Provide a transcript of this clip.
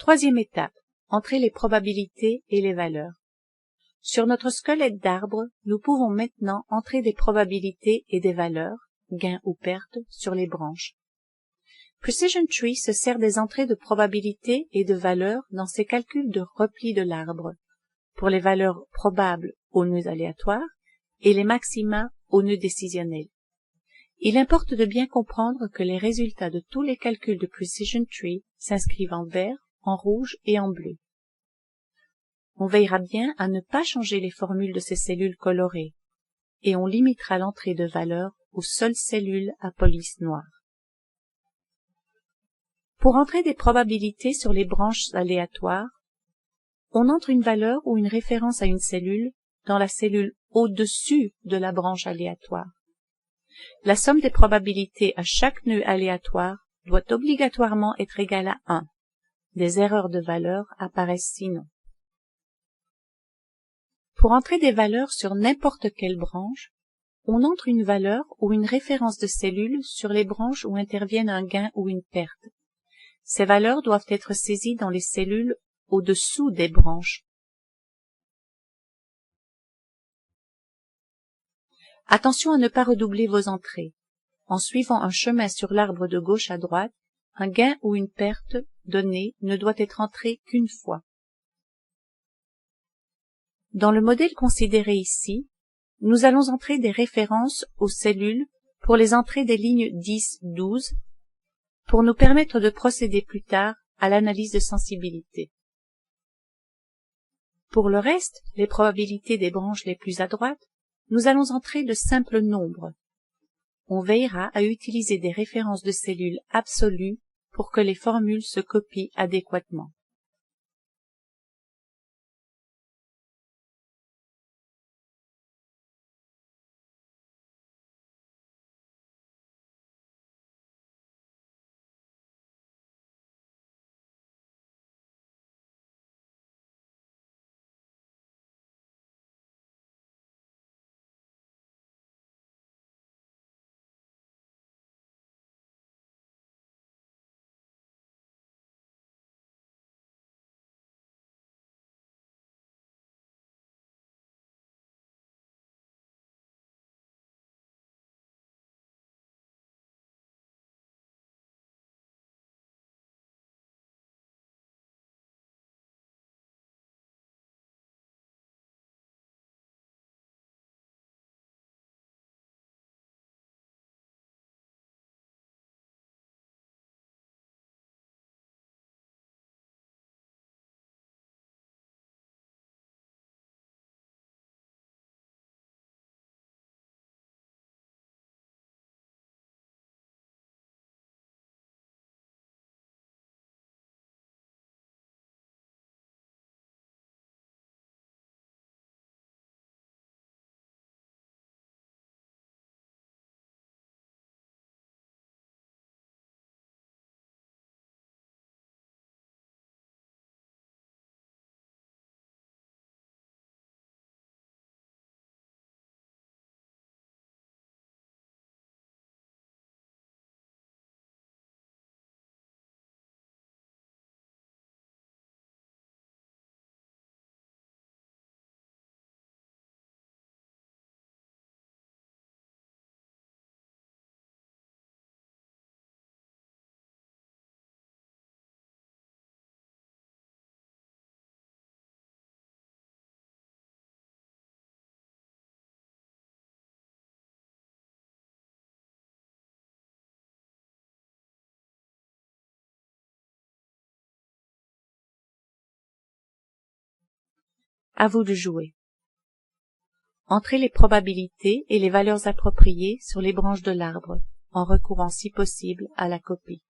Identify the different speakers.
Speaker 1: Troisième étape, entrer les probabilités et les valeurs. Sur notre squelette d'arbre, nous pouvons maintenant entrer des probabilités et des valeurs, gains ou pertes, sur les branches. Precision Tree se sert des entrées de probabilités et de valeurs dans ses calculs de repli de l'arbre, pour les valeurs probables aux nœuds aléatoires et les maxima aux nœuds décisionnels. Il importe de bien comprendre que les résultats de tous les calculs de Precision Tree s'inscrivent en vert, en rouge et en bleu. On veillera bien à ne pas changer les formules de ces cellules colorées, et on limitera l'entrée de valeurs aux seules cellules à police noire. Pour entrer des probabilités sur les branches aléatoires, on entre une valeur ou une référence à une cellule dans la cellule au-dessus de la branche aléatoire. La somme des probabilités à chaque nœud aléatoire doit obligatoirement être égale à 1. Des erreurs de valeur apparaissent sinon. Pour entrer des valeurs sur n'importe quelle branche, on entre une valeur ou une référence de cellule sur les branches où interviennent un gain ou une perte. Ces valeurs doivent être saisies dans les cellules au-dessous des branches. Attention à ne pas redoubler vos entrées. En suivant un chemin sur l'arbre de gauche à droite, un gain ou une perte donnée ne doit être entré qu'une fois. Dans le modèle considéré ici, nous allons entrer des références aux cellules pour les entrées des lignes 10-12 pour nous permettre de procéder plus tard à l'analyse de sensibilité. Pour le reste, les probabilités des branches les plus à droite, nous allons entrer de simples nombres. On veillera à utiliser des références de cellules absolues pour que les formules se copient adéquatement. À vous de jouer. Entrez les probabilités et les valeurs appropriées sur les branches de l'arbre, en recourant si possible à la copie.